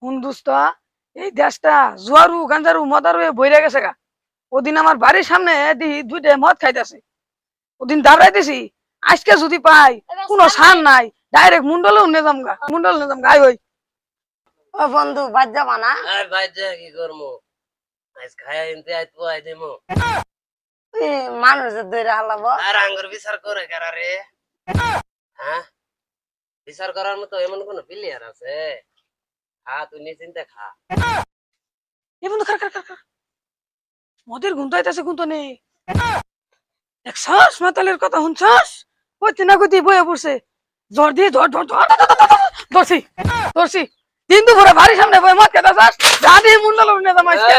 হুন্দুস্তা এই দেশটা জুয়ারু গাঞ্জারু মদারু বইরে গেছে গা। ওদিন আমার বাড়ির সামনে দিহি দুইটা মদ খাইতেছে, ওদিন দাবড়াই দিছি। আজকে যদি পাই কোনো সার নাই, ডাইরেক্ট মুন্ডলেও নেজাম গা, মুন্ডল নেজাম গাই হই। ও বন্ধু বাদ যাবা না? আর ভাই যা কি করমু, আজ খায়া ইনতে আই তো আই দেমু। তুই মানুষের ধরে হালাবো। আর আঙ্গুর বিচার করে কারা রে? হ্যাঁ, বিচার করার মতো এমন কোন প্লেয়ার আছে? খা, তুই নিশ্চিন্তে খা। এ বন্ধু খা খা খা খা। মদের গুণ তো আইতাছে, গুণ তো নেই। দেখছস মাতালের কথা শুনছস? কইতে না কইতে বইয়া পড়ছে। জ্বর দিয়ে ধর ধর ধর ধর, ধর, ধর, ধরছি ধরছি। দিন দুপুরে বাড়ির সামনে বই মদ খাইতাছস, যা দিয়ে মুন্ডলেও নেজাম আজকে।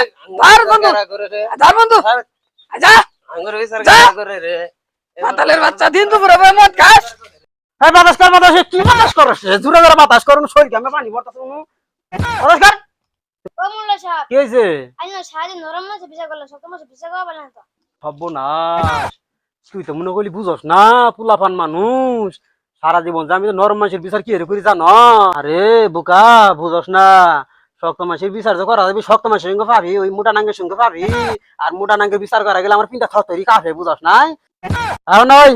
আর বন্ধু কারা করে রে? যা বন্ধু যা। আঙ্গুর বিচার যা। কারা করে রে? মাতালের বাচ্চা দিন দুপুরে বই মদ খাস। এই বাতাস কর, বাতাস কি বাতাস করছ? জোরে জোরে বাতাস করুন, শরীর গামে পানি পড়তাছে অনু। বাতাস কর। ও মোল্লা সাহেব, কি হইছে? আইনা সারাদিন নরম মাছে বিচার করলাম, শক্ত মাছে বিচার করা পারলেন তো। সর্বনাশ, তুই তো মনে করলি বুঝস না, পোলাপান মানুষ সারা জীবন আমি তো নরম মানুষের বিচার কি করি জানো? আরে বোকা, বুঝস না, শক্ত মানুষের বিচার যে করা যাবে, শক্ত মানুষের সঙ্গে পাবি, ওই মোটা নাঙ্গের সঙ্গে পাবি। আর মোটা নাঙ্গের বিচার করা গেলে আমার পিনটা থরথরি কাঁপে, বুঝস নাই? আর নয়,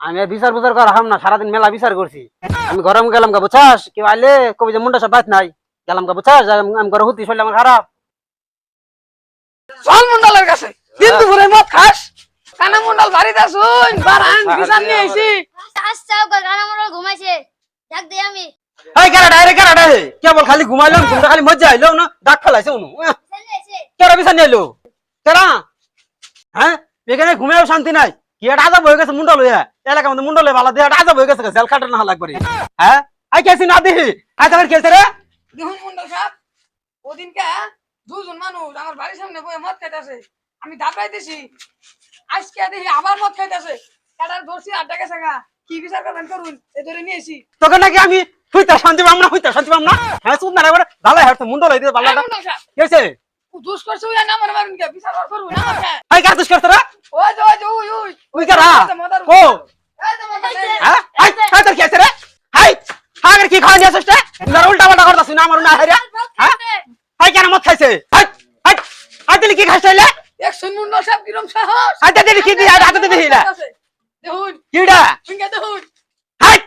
আমি আর বিচার বুচার করা হাম না, সারাদিন মেলা বিচার করছি। আমি গরম গেলাম গা, বুঝছাস? কেউ আইলে কবি যে মুন্ডা সব বাদ নাই, গেলাম গা, বুঝছাস? আমি ঘরে হতি শরীর আমার খারাপ। চল মুন্ডলের কাছে, দিন দুপুরে মদ খাস। কানা মুন্ডল বাড়িতে আসুন, বারান বিচার নিয়ে আইছি। আচ্ছা গানা মোড় ঘুমাইছে, ডাক দে আমি। এই কেরাডা, আরে কেরাডা, কেবল খালি ঘুমাইলাম, ঘুমটা খালি মজা আইলো না, ডাক ফেলাইছে অনু। কেরা বিচার নিয়ে এলো? কেরা? হ্যাঁ, এখানে ঘুমেও শান্তি নাই। কি একটা আজাব হয়ে গেছে মুন্ডল হইয়া, এলাকার মধ্যে মুন্ডল হয়ে ভালো দিয়ে একটা আজাব হয়ে গেছে, জেল খাটার না লাগবে। হ্যাঁ, আই কেছি না দিহি, আই তোমার কেছে রে? দেখুন মুন্ডল সাহেব, ওদিনকে দুজন মানুষ আমার বাড়ির সামনে বই মদ খাইতেছে, আমি দাবড়াইতেছি। আজকে দেখি আবার মদ খাইতেছে, এটার দোষী আড্ডা গেছে গা। কি বিচার করবেন করুন, এ ধরে নিয়েছি। তোকে নাকি আমি হইতা শান্তি পাম না, হইতা শান্তি পাম না? হ্যাঁ, সুদ না রে, ভালো হ্যাঁ, মুন্ডল হয়ে দিয়ে ভালো। মুন্ডল সাহেব, কি হয়েছে? দোষ করছে ওই না মনে মারুন কে, বিচার করুন আমাকে। আই কাজ করতে রে? ওই যে ওই যে ওই ওই ওই কেরা? ও এই যে মদ খাইছে। হ্যাঁ, আই আই তোর কেছে রে? হাই হাগের কি খাওয়া নিয়ে আসছিস রে? না উল্টা পাল্টা করতাছিস না, আমার না হাইরা। হ্যাঁ, হাই কেন মদ খাইছে? হাই হাই হাই দিলি কি খাইছাইলে? একশো মুন্ডল সাহেব কিরম সাহস। হাই দিলি কি দি হাতে দিলি হিলা? দেখুন কিডা? ফিঙ্গা দেখুন। হাই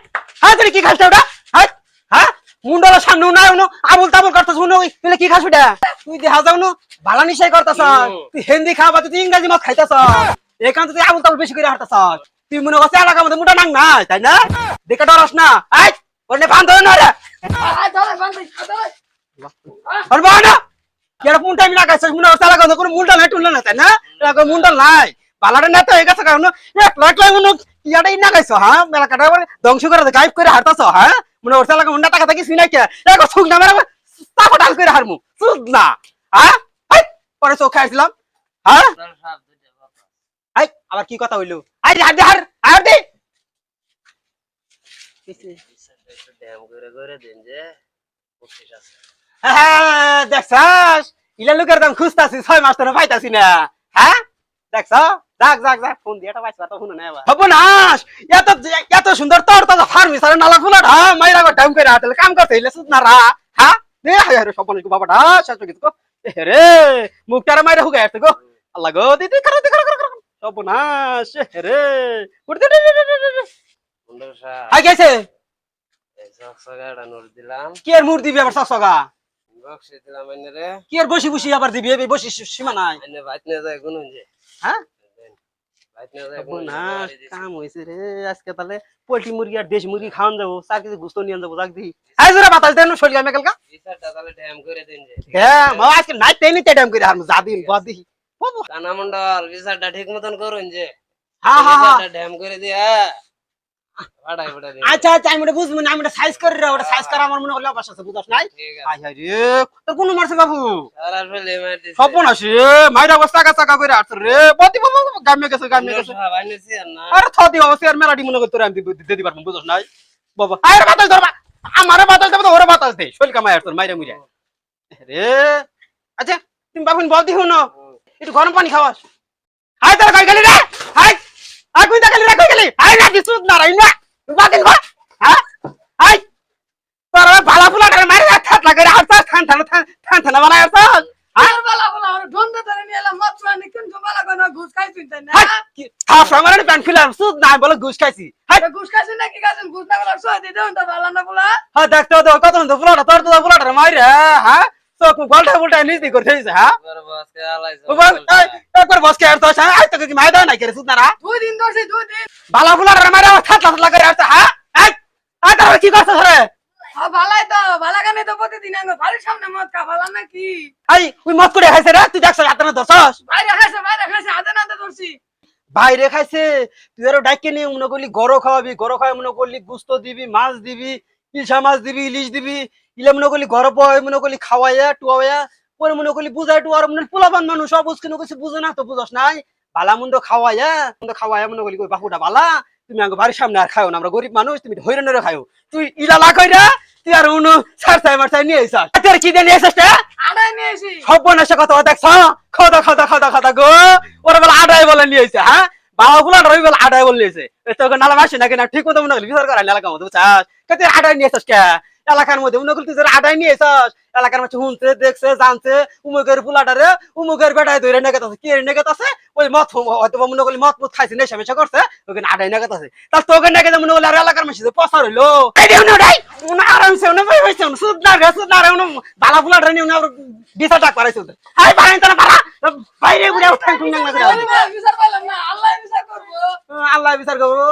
হাই দিলি কি খাইছ ওটা? হাই হ্যাঁ, মুন্ডার সামনে না উনো আবুল তাবুল করতাছ উনো, তুই কি খাস ওটা? তুই দেখা যাও না বালা নিশাই করতাছ, তুই হিন্দি খাওয়া, তুই ইংরেজি মদ খাইতাছ, এখান তুই আবুল তাবুল বেশি করে হাঁটতাছ। তুই মনে করছিস এলাকার মধ্যে মোটা নাং নাই, তাই না? দেখে ডরাস না। আই ওনে বান্ধ না রে, আয় ধরে বান্ধি ধরে। আর বানা কেন কোন টাইম লাগাইছিস? মনে করছিস এলাকার মধ্যে কোনো মুন্ডা নাই টুনলা না, তাই না? এলাকার মুন্ডা নাই, বালাটা না তো হয়ে গেছে কারণ এক লাখ লাখ মনে ইয়াটাই না গাইছো। হ্যাঁ, এলাকাটা ধ্বংস করে গাইব করে হাঁটতাছ। হ্যাঁ, মনে করছিস এলাকার মুন্ডা টাকা থাকি শুনাই কে এক সুখ না মেরা চাপা ডাল করে হারমু সুদ না। হ্যাঁ, হাই পরে চোখ খাইছিলাম। হ্যাঁ, আই আবার কি কথা হইলো? I her they, her her they. Dam করে করে দেন যে বকশিস আছে। হ্যাঁ, দেখছাস ইলা লোকের দাম খুঁজতাছি, 6 মাস ধরে পাইতাছি না। হ্যাঁ, দেখছ? যাক যাক যাক, ফোন দিয়ে একটা পাইছ তো শুনো না এবার। হবনাস, এত এত সুন্দর তোর তো ফার্মেসির নালা ফুলা ঢা মাইরা গো ডাম করে হাতলে কাম করতে হইলে সুদ না রা। হ্যাঁ, দে আরে সপন গো বাবাটা শেষ হয়ে গেছে গো। রে মুখটারে মাইরা হুগাই আসতে গো। আল্লাহ গো, দিদি করো দিদি করো। সপনাস রে উঠতে দে। মুন্ডা সাহেব, হাই গেছে এই সকসগাড়া নোট দিলাম, কি আর মুর দিবি আবার সসগা? বকশিস দিলাম এনে রে। কি আর বসি বসি আবার দিবি? এই বসি সীমা নাই। এনে বাইত নিয়ে যায় গুনুন যে। হ্যাঁ, বাইত নিয়ে যায় গুনুন। সর্বনাশ, কাম হইছে রে আজকে। তাহলে পোল্ট্রি মুরগি আর দেশি মুরগি খাওয়ান যাবো, 4 কেজি গোস্ত নিয়ে যাবো। যাক দি আই জোরে বাতাস দেন শরীর গামে কালকা। বিচারটা তাহলে ড্যাম করে দেন যে। হ্যাঁ, মা আজকে নাই তেনি তেডাম করে হারমু জাদিন বাদি। কানা মন্ডল বিচারটা ঠিক মতন করুন যে। হ্যাঁ হ্যাঁ হ্যাঁ, বিচারটা ড্যাম করে দিয়া ফাটাই ফাটাই দিন। আচ্ছা আচ্ছা, আমি ওটা বুঝবো না, আমি ওটা সাইজ করে রে, ওটা সাইজ করা আমার মনে হলো অভ্যাস আছে, বুঝছ নাই? ঠিক হাই আছে। হাই রে, তোর কোন মারছে বাবু? সারা ফেলে মার দিছে। সপনাশ রে, মাইরা অবস্থা কাকা কাকা করে আছ রে, বদি বাবু গামে গেছে গামে মুন্ডা গেছে। সাহেব আইনেছি আর না। আরে থদি অবস্থা আর মেলাডি মনে করে তোরে আমি দিতে দিবার বুঝছ নাই? বাবা আরে বাতাস ধর, আমারে বাতাস দেব তো ওরে বাতাস দে, শৈল কামাই আর তোর মাইরা মুইরা রে। আচ্ছা তুমি বাবুন বল দিও না, একটু গরম পানি খাওয়াস। হাই তোর কই গেলি রে? হাই আর কই গেলি রে? কই গেলি? হাই না কিছু না রাই না বাদিন গো। হ্যাঁ, হাই তোর ভালা ফুলা মারি রাখ থাতলা করে আসছ ঠান বানায় আসছ আর বালা বালা আর ঢন্ডা ধরে নিয়ে এলাম মদ খাওয়ানি কিন্তু বালা কোনো ঘুষ খাইছিস তাই না হাফ আমার প্যান্ট ফিলার সুদ নাই বলে ঘুষ খাইছি তো ঘুষ খাইছিস নাকি খাইছিস ঘুষ না বলা সহ দিয়ে দেন তো বালা না বলা হ্যাঁ দেখতে তো কত তো ফুলাটা তোর তো ফুলাটা মাইরে হ্যাঁ চোখ গোলটা উল্টা নিজ করে দিয়েছে হ্যাঁ তোর বসকে আলাইছ একবার বসকে আর তো আজ তো কি মাইদা নাই করে সুদ না 2 দিন ধরছি 2 দিন বালা ফুলাটা মাইরে থাতলা করে আসছ হ্যাঁ এই তাহলে কি করছ ধরে ভালাই তো ভালা গানে তো প্রতিদিন আমি বাড়ির সামনে মদ খা ভালা নাকি এই ওই মত করে খাইছে রে তুই দেখছ হাতে না ধরছস বাইরে খাইছে হাতে নাতে ধরছি বাইরে খাইছে তুই আরো ডাইকে নিয়ে মনে করলি গরো খাওয়াবি গরো খাওয়াই মনে করলি গুস্ত দিবি মাছ দিবি ইলশা মাছ দিবি ইলিশ দিবি ইলে মনে করলি ঘর পয় মনে করলি খাওয়াইয়া টুয়াইয়া পরে মনে করলি বুঝাই টু আর মনে পোলাপান মানুষ সব বুঝকিনো কিছু বুঝে না তো বুঝস নাই বালা মন্দ খাওয়াইয়া মনে করলি কই বাহুটা বালা তুমি আগে বাড়ির সামনে আর খাও না আমরা গরিব মানুষ তুমি হইরানের খাও তুই ইলা লা কইরা তুই আর উনো সারসাই মারসাই নিয়ে আইছাস তোর কি দিয়ে নিয়ে আইছাস রে আড়াই নিয়ে এসি সব বনাসে কথা দেখছ খাওয়া গো ওরা বলে আডাই বলে নিয়ে আইছে হ্যাঁ বাবা গুলা রবি বলে আডাই বলে নিয়েছে তোকে নালা মাসি নাকি না ঠিক মতো মনে হলি বিচার করা এলাকার মধ্যে বুঝছাস তুই আডাই নিয়ে আইছাস কে এলাকার মধ্যে মনে করলি তুই আডাই নিয়ে আইছাস এলাকার মধ্যে শুনছে দেখছে জানছে উমুকের পুলাটারে উমুকের বেটায় ধরে নেগেত আছে কি নেগেত আছে ওই মত হয়তো মনে করলি মত খাইছে নেশা মেশা করছে ওখানে আডাই নেগেত আছে তার তোকে নেগে মনে করলি আর এলাকার মাসি পসার হইলো আরামসে সুদ না বালা ফুলাটা নিয়ে বিচার ডাক পারাইছে হাই পারেন তো না পারা বাইরে ঘুরে উঠাই বিচার পাইলাম না আল্লাহ বিচার করবো আল্লাহ বিচার করবো